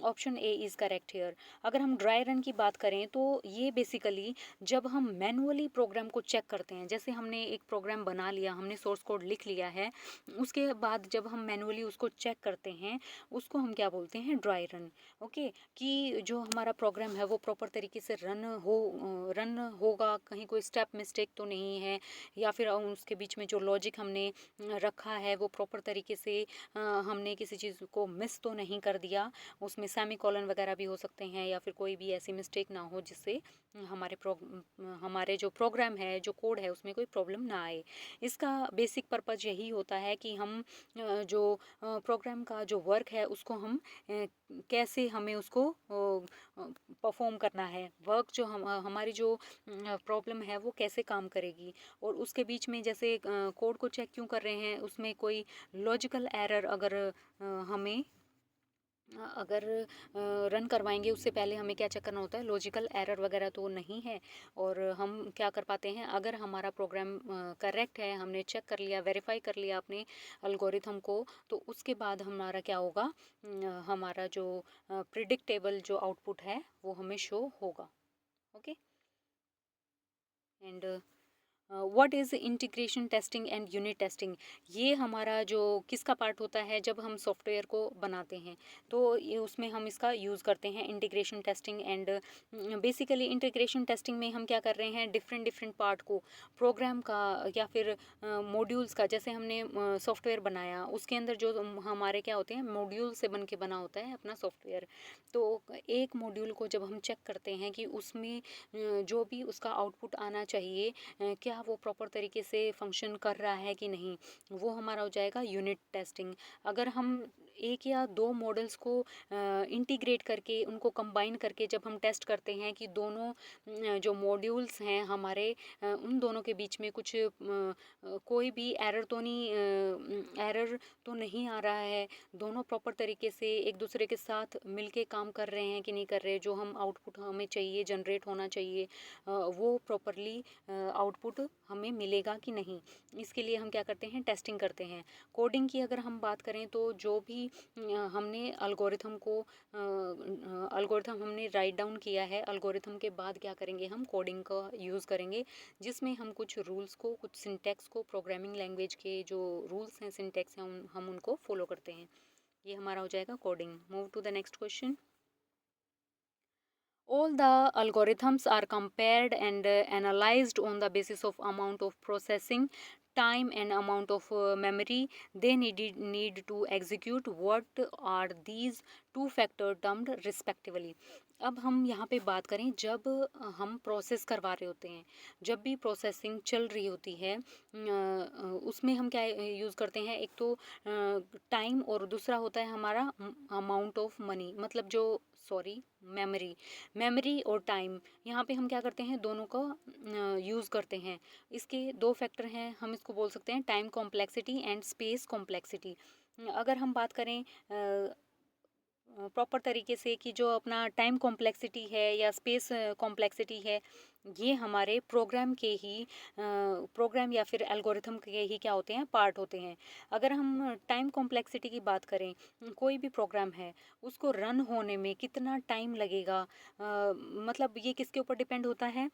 Option A is correct here. अगर हम ड्राई रन की बात करें तो ये बेसिकली जब हम मैनुअली प्रोग्राम को चेक करते हैं, जैसे हमने एक प्रोग्राम बना लिया, हमने सोर्स कोड लिख लिया है, उसके बाद जब हम मैनुअली उसको चेक करते हैं उसको हम क्या बोलते हैं, ड्राई रन। ओके, कि जो हमारा प्रोग्राम है वो प्रॉपर तरीके से रन होगा, कहीं कोई स्टेप मिस्टेक तो नहीं है, या फिर उसके बीच में जो लॉजिक हमने रखा है वो प्रॉपर तरीके से हमने किसी चीज़ को मिस तो नहीं कर दिया, उसमें सेमी कॉलन वगैरह भी हो सकते हैं, या फिर कोई भी ऐसी मिस्टेक ना हो जिससे हमारे जो प्रोग्राम है, जो कोड है, उसमें कोई प्रॉब्लम ना आए। इसका बेसिक पर्पज़ यही होता है कि हम जो प्रोग्राम का जो वर्क है उसको हम कैसे हमें उसको परफॉर्म करना है, वर्क जो हमारी जो प्रॉब्लम है वो कैसे काम करेगी, और उसके बीच में जैसे कोड को चेक क्यों कर रहे हैं, उसमें कोई लॉजिकल एरर हमें अगर रन करवाएंगे उससे पहले हमें क्या चेक करना होता है, लॉजिकल एरर वगैरह तो नहीं है, और हम क्या कर पाते हैं, अगर हमारा प्रोग्राम करेक्ट है, हमने चेक कर लिया, वेरीफाई कर लिया अपने अल्गोरिथम को, तो उसके बाद हमारा क्या होगा, हमारा जो प्रिडिक्टेबल जो आउटपुट है वो हमें शो होगा। Okay, and what is integration testing and unit testing. ये हमारा जो किसका पार्ट होता है, जब हम सॉफ्टवेयर को बनाते हैं तो ये उसमें हम इसका यूज़ करते हैं, integration testing. And basically integration testing में हम क्या कर रहे हैं, डिफरेंट डिफरेंट पार्ट को, प्रोग्राम का या फिर मॉड्यूल्स का, जैसे हमने सॉफ्टवेयर बनाया उसके अंदर जो हमारे क्या होते हैं, मॉड्यूल से बन के बना होता है अपना सॉफ्टवेयर। तो एक मॉड्यूल को जब हम चेक करते हैं कि उसमें जो भी उसका आउटपुट आना चाहिए, क्या वो प्रॉपर तरीके से फंक्शन कर रहा है कि नहीं, वो हमारा हो जाएगा यूनिट टेस्टिंग। अगर हम एक या दो मॉडल्स को इंटीग्रेट करके, उनको कंबाइन करके जब हम टेस्ट करते हैं कि दोनों जो मॉड्यूल्स हैं हमारे, उन दोनों के बीच में कुछ कोई भी एरर तो नहीं आ रहा है, दोनों प्रॉपर तरीके से एक दूसरे के साथ मिलके काम कर रहे हैं कि नहीं कर रहे, जो हम आउटपुट हमें चाहिए, जनरेट होना चाहिए, वो प्रॉपरली आउटपुट हमें मिलेगा कि नहीं, इसके लिए हम क्या करते हैं, टेस्टिंग करते हैं। कोडिंग की अगर हम बात करें तो जो भी हमने अल्गोरिथम हमने राइट डाउन किया है, अल्गोरिथम के बाद क्या करेंगे, हम कोडिंग का यूज़ करेंगे, जिसमें हम कुछ रूल्स को, कुछ सिंटैक्स को, प्रोग्रामिंग लैंग्वेज के जो रूल्स हैं, सिंटैक्स हैं, हम उनको फॉलो करते हैं। ये हमारा हो जाएगा coding. Move to the next question. All the algorithms are compared and analyzed on the basis of amount of processing time and amount of memory they need to execute. What are these two factor termed respectively? अब हम यहाँ पे बात करें, जब हम प्रोसेस करवा रहे होते हैं, जब भी प्रोसेसिंग चल रही होती है, उसमें हम क्या यूज़ करते हैं, एक तो टाइम, और दूसरा होता है हमारा अमाउंट ऑफ मनी, मतलब जो मेमोरी और टाइम, यहाँ पे हम क्या करते हैं, दोनों को यूज़ करते हैं। इसके दो फैक्टर हैं, हम इसको बोल सकते हैं time complexity and space complexity. अगर हम बात करें प्रॉपर तरीके से कि जो अपना टाइम कॉम्प्लेक्सिटी है या स्पेस कॉम्प्लेक्सिटी है, ये हमारे प्रोग्राम या फिर एल्गोरिथम के ही क्या होते हैं, पार्ट होते हैं। अगर हम टाइम कॉम्प्लेक्सिटी की बात करें, कोई भी प्रोग्राम है उसको रन होने में कितना टाइम लगेगा, मतलब ये किसके ऊपर डिपेंड होता है,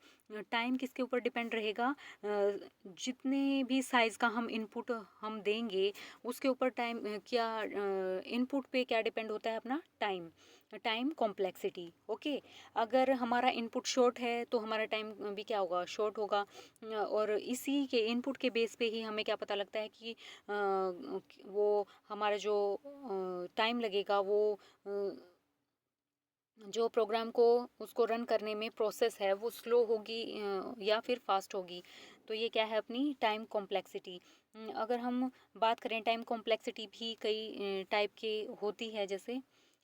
टाइम किसके ऊपर डिपेंड रहेगा, जितने भी साइज़ का हम इनपुट हम देंगे उसके ऊपर टाइम क्या इनपुट पे क्या डिपेंड होता है, अपना टाइम कॉम्प्लेक्सिटी। ओके, अगर हमारा इनपुट शॉर्ट है तो हमारा टाइम भी क्या होगा, शॉर्ट होगा, और इसी के इनपुट के बेस पे ही हमें क्या पता लगता है कि वो हमारा जो टाइम लगेगा, वो जो प्रोग्राम को उसको रन करने में प्रोसेस है वो स्लो होगी या फिर फास्ट होगी। तो ये क्या है, अपनी टाइम कॉम्प्लेक्सिटी। अगर हम बात करें, टाइम कॉम्प्लेक्सिटी भी कई टाइप की होती है, जैसे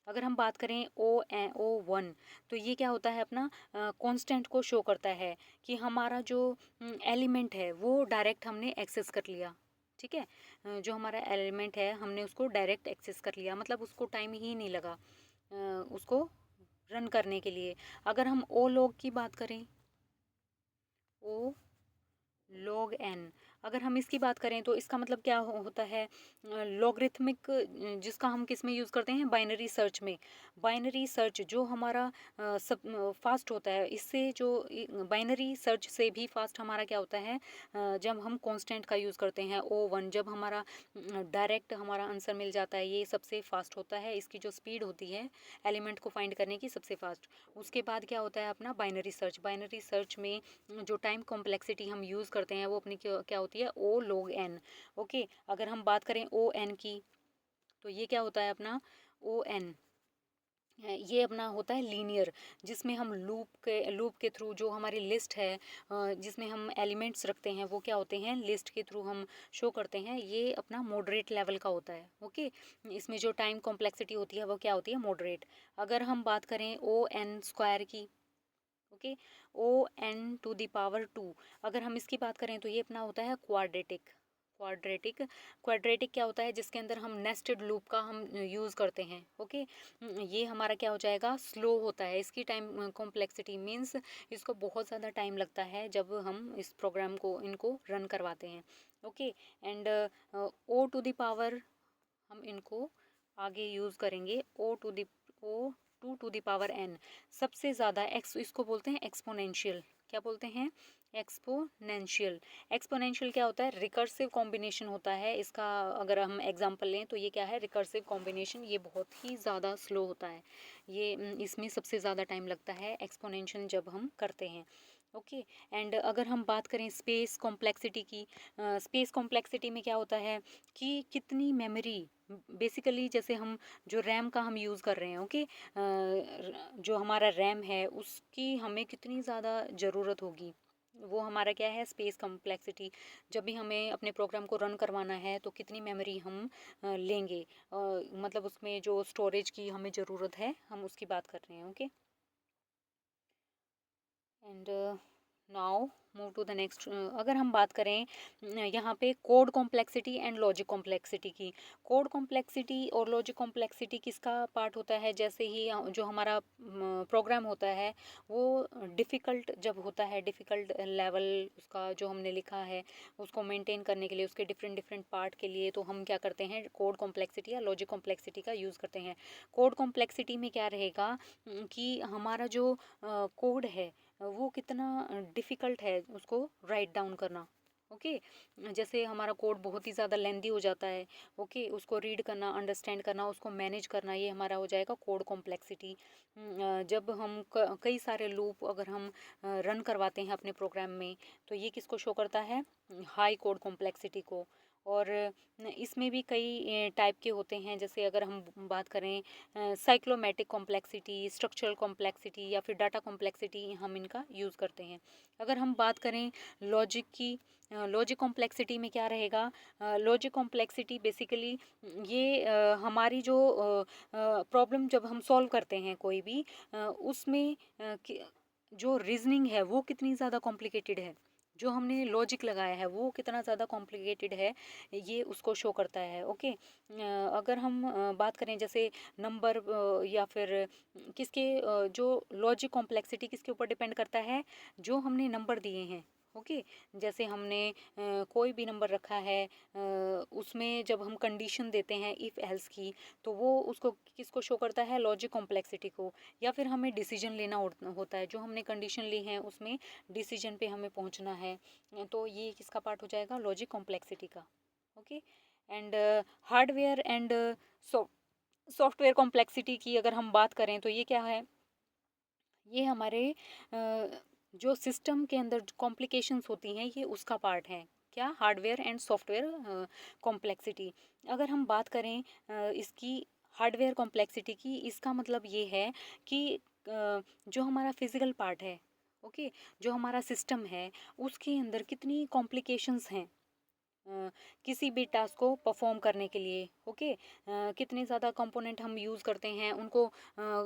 अगर हम बात करें O1, तो ये क्या होता है, अपना कांस्टेंट को शो करता है कि हमारा जो एलिमेंट है वो डायरेक्ट हमने एक्सेस कर लिया। ठीक है, जो हमारा एलिमेंट है हमने उसको डायरेक्ट एक्सेस कर लिया, मतलब उसको टाइम ही नहीं लगा उसको रन करने के लिए। अगर हम ओ लॉग की बात करें, ओ log n, अगर हम इसकी बात करें तो इसका मतलब क्या होता है, लॉगरिथमिक, जिसका हम किस में यूज़ करते हैं, बाइनरी सर्च में। बाइनरी सर्च जो हमारा सब फास्ट होता है, इससे जो बाइनरी सर्च से भी फास्ट हमारा क्या होता है, जब हम कांस्टेंट का यूज़ करते हैं O1, जब हमारा डायरेक्ट हमारा आंसर मिल जाता है, ये सबसे फास्ट होता है। इसकी जो स्पीड होती है एलिमेंट को फाइंड करने की, सबसे फास्ट। उसके बाद क्या होता है अपना बाइनरी सर्च। बाइनरी सर्च में जो टाइम कॉम्प्लेक्सिटी हम यूज़ करते हैं वो अपनी क्या होती है, O log n। ओके, अगर हम बात करें ON की, तो ये क्या होता है अपना ON, ये अपना होता है लीनियर, जिसमें हम लूप के थ्रू जो हमारी लिस्ट है, जिसमें हम एलिमेंट्स रखते हैं, वो क्या होते हैं, लिस्ट के थ्रू हम शो करते हैं। ये अपना मॉडरेट लेवल का होता है। ओके, इसमें जो टाइम कॉम्प्लेक्सिटी होती है वो क्या होती है, मॉडरेट। अगर हम बात करें ON² की, ओके, O n⁻², अगर हम इसकी बात करें तो ये अपना होता है क्वाड्रेटिक। क्वाड्रेटिक क्वाड्रेटिक क्या होता है, जिसके अंदर हम नेस्टेड लूप का हम यूज़ करते हैं। ओके, ये हमारा क्या हो जाएगा, स्लो होता है। इसकी टाइम कॉम्प्लेक्सिटी मीन्स इसको बहुत ज़्यादा टाइम लगता है जब हम इस प्रोग्राम को इनको रन करवाते हैं। ओके, एंड O⁻, हम इनको आगे यूज़ करेंगे। O2⁻n, सबसे ज़्यादा इसको बोलते हैं एक्सपोनेंशियल। क्या बोलते हैं, एक्सपोनेंशियल। एक्सपोनेंशियल क्या होता है, रिकर्सिव कॉम्बिनेशन होता है इसका। अगर हम एग्जांपल लें तो ये क्या है, रिकर्सिव कॉम्बिनेशन। ये बहुत ही ज़्यादा स्लो होता है, ये इसमें सबसे ज़्यादा टाइम लगता है एक्सपोनेंशियल जब हम करते हैं। ओके, एंड अगर हम बात करें स्पेस कॉम्प्लेक्सिटी की, स्पेस कॉम्प्लेक्सिटी में क्या होता है कि कितनी मेमोरी, बेसिकली जैसे हम जो रैम का हम यूज़ कर रहे हैं, ओके, जो हमारा रैम है उसकी हमें कितनी ज़्यादा ज़रूरत होगी, वो हमारा क्या है, स्पेस कॉम्प्लेक्सिटी। जब भी हमें अपने प्रोग्राम को रन करवाना है तो कितनी मेमोरी हम लेंगे, मतलब उसमें जो स्टोरेज की हमें ज़रूरत है, हम उसकी बात कर रहे हैं। Okay, and now move to the next. अगर हम बात करें यहाँ पे code complexity and logic complexity की। कोड कॉम्प्लेक्सिटी और लॉजिक कॉम्प्लेक्सिटी किसका पार्ट होता है, जैसे ही जो हमारा प्रोग्राम होता है वो डिफ़िकल्ट जब होता है, डिफ़िकल्ट लेवल उसका जो हमने लिखा है उसको मेंटेन करने के लिए, उसके डिफरेंट डिफरेंट पार्ट के लिए, तो हम क्या करते हैं, कोड कॉम्प्लेक्सिटी या लॉजिक कॉम्प्लेक्सिटी का यूज़ करते हैं। कोड कॉम्प्लेक्सिटी में क्या रहेगा कि हमारा जो कोड है वो कितना डिफ़िकल्ट है उसको राइट डाउन करना। ओके, जैसे हमारा कोड बहुत ही ज़्यादा लेंदी हो जाता है, ओके, उसको रीड करना, अंडरस्टैंड करना, उसको मैनेज करना, ये हमारा हो जाएगा कोड कॉम्प्लेक्सिटी। जब हम कई सारे लूप अगर हम रन करवाते हैं अपने प्रोग्राम में, तो ये किसको शो करता है, हाई कोड कॉम्प्लेक्सिटी को। और इसमें भी कई टाइप के होते हैं, जैसे अगर हम बात करें साइक्लोमेटिक कॉम्प्लेक्सिटी, स्ट्रक्चरल कॉम्प्लेक्सिटी या फिर डाटा कॉम्प्लेक्सिटी, हम इनका यूज़ करते हैं। अगर हम बात करें लॉजिक की, लॉजिक कॉम्प्लेक्सिटी में क्या रहेगा, लॉजिक कॉम्प्लेक्सिटी बेसिकली ये हमारी जो प्रॉब्लम जब हम सॉल्व करते हैं कोई भी, उसमें जो रीजनिंग है वो कितनी ज़्यादा कॉम्प्लिकेटेड है, जो हमने लॉजिक लगाया है वो कितना ज़्यादा कॉम्प्लिकेटेड है, ये उसको शो करता है। ओके, अगर हम बात करें जैसे नंबर या फिर किसके जो लॉजिक कॉम्प्लेक्सिटी किसके ऊपर डिपेंड करता है, जो हमने नंबर दिए हैं। ओके, जैसे हमने कोई भी नंबर रखा है, उसमें जब हम कंडीशन देते हैं इफ़ एल्स की, तो वो उसको किसको शो करता है, लॉजिक कॉम्प्लेक्सिटी को। या फिर हमें डिसीजन लेना होता है, जो हमने कंडीशन ली है उसमें डिसीजन पे हमें पहुंचना है, तो ये किसका पार्ट हो जाएगा, लॉजिक कॉम्प्लेक्सिटी का। Okay, and hardware and software complexity की अगर हम बात करें तो ये क्या है, ये हमारे जो सिस्टम के अंदर कॉम्प्लिकेशंस होती हैं ये उसका पार्ट है। क्या, हार्डवेयर एंड सॉफ्टवेयर कॉम्प्लेक्सिटी। अगर हम बात करें इसकी हार्डवेयर कॉम्प्लेक्सिटी की, इसका मतलब ये है कि जो हमारा फिज़िकल पार्ट है, ओके, जो हमारा सिस्टम है उसके अंदर कितनी कॉम्प्लिकेशंस हैं, किसी भी टास्क को परफॉर्म करने के लिए। ओके, कितने ज़्यादा कंपोनेंट हम यूज़ करते हैं उनको,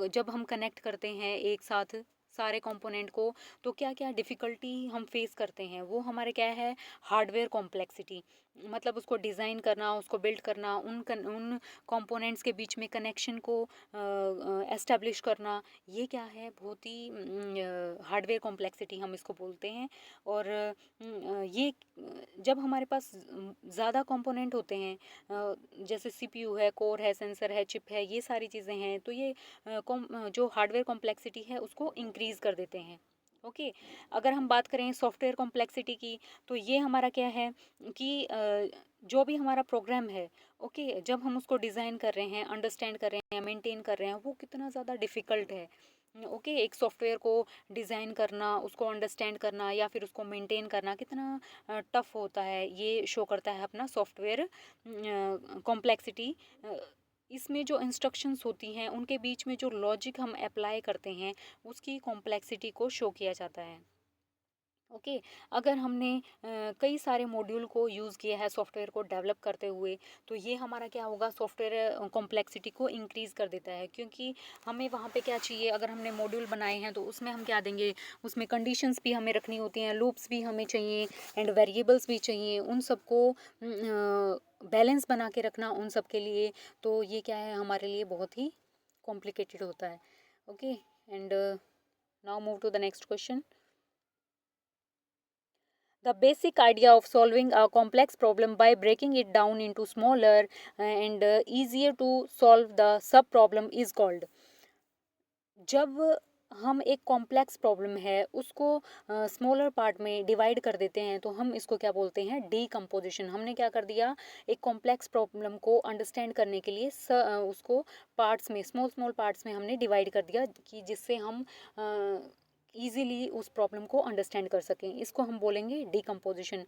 जब हम कनेक्ट करते हैं एक साथ सारे कंपोनेंट को, तो क्या क्या डिफ़िकल्टी हम फेस करते हैं, वो हमारे क्या है, हार्डवेयर कॉम्प्लेक्सिटी। मतलब उसको डिज़ाइन करना, उसको बिल्ड करना, उन कंपोनेंट्स के बीच में कनेक्शन को एस्टेब्लिश करना, ये क्या है, बहुत ही हार्डवेयर कॉम्प्लेक्सिटी हम इसको बोलते हैं। और ये जब हमारे पास ज़्यादा कंपोनेंट होते हैं, जैसे सीपीयू है, कोर है, सेंसर है, चिप है, ये सारी चीज़ें हैं, तो ये जो हार्डवेयर कॉम्प्लेक्सिटी है उसको इंक्रीज़ कर देते हैं। ओके, अगर हम बात करें सॉफ्टवेयर कॉम्प्लेक्सिटी की, तो ये हमारा क्या है कि जो भी हमारा प्रोग्राम है, ओके, जब हम उसको डिज़ाइन कर रहे हैं, अंडरस्टैंड कर रहे हैं, मेंटेन कर रहे हैं, वो कितना ज़्यादा डिफ़िकल्ट है। ओके, एक सॉफ्टवेयर को डिज़ाइन करना, उसको अंडरस्टैंड करना या फिर उसको मेंटेन करना कितना टफ़ होता है, ये शो करता है अपना सॉफ्टवेयर कॉम्प्लेक्सिटी। इसमें जो इंस्ट्रक्शंस होती हैं उनके बीच में जो लॉजिक हम अप्लाई करते हैं, उसकी कॉम्प्लेक्सिटी को शो किया जाता है। ओके, अगर हमने कई सारे मॉड्यूल को यूज़ किया है सॉफ्टवेयर को डेवलप करते हुए, तो ये हमारा क्या होगा, सॉफ्टवेयर कॉम्प्लेक्सिटी को इंक्रीज़ कर देता है, क्योंकि हमें वहाँ पे क्या चाहिए, अगर हमने मॉड्यूल बनाए हैं तो उसमें हम क्या देंगे, उसमें कंडीशंस भी हमें रखनी होती हैं, लूप्स भी हमें चाहिए एंड वेरिएबल्स भी चाहिए, उन सबको बैलेंस बना के रखना उन सब के लिए, तो ये क्या है, हमारे लिए बहुत ही कॉम्प्लिकेटेड होता है। Okay, and now move to the next question. The basic idea of solving a complex problem by breaking it down into smaller and easier to solve the sub problem is called। जब हम एक कॉम्प्लेक्स प्रॉब्लम है उसको स्मॉलर पार्ट में डिवाइड कर देते हैं, तो हम इसको क्या बोलते हैं, डीकम्पोजिशन। हमने क्या कर दिया, एक कॉम्प्लेक्स प्रॉब्लम को अंडरस्टैंड करने के लिए उसको पार्ट्स में, स्मॉल स्मॉल पार्ट्स में हमने डिवाइड कर दिया, कि जिससे हम ईज़िली उस प्रॉब्लम को अंडरस्टैंड कर सकें, इसको हम बोलेंगे डीकम्पोजिशन।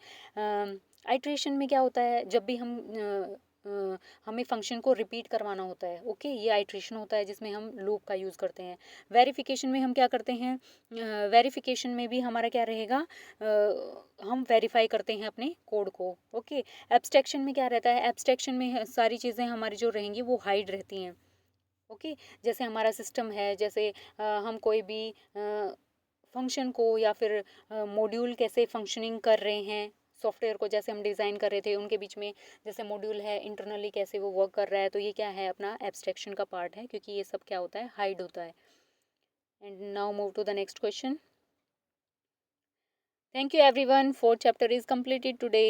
आइट्रेशन में क्या होता है, जब भी हमें फंक्शन को रिपीट करवाना होता है, ओके, ये आइट्रेशन होता है जिसमें हम लूप का यूज़ करते हैं। वेरिफिकेशन में हम क्या करते हैं, वेरिफिकेशन में भी हमारा क्या रहेगा, हम वेरीफाई करते हैं अपने कोड को। ओके, एब्स्ट्रैक्शन में क्या रहता है, एब्स्ट्रैक्शन में सारी चीज़ें हमारी जो रहेंगी वो हाइड रहती हैं। ओके, जैसे हमारा सिस्टम है, जैसे हम कोई भी फंक्शन को या फिर मॉड्यूल कैसे फंक्शनिंग कर रहे हैं, सॉफ्टवेयर को जैसे हम डिज़ाइन कर रहे थे, उनके बीच में जैसे मॉड्यूल है इंटरनली कैसे वो वर्क कर रहा है, तो ये क्या है, अपना एब्स्ट्रैक्शन का पार्ट है, क्योंकि ये सब क्या होता है, हाइड होता है। And now move to the next question. Thank you everyone, 4th chapter is completed today।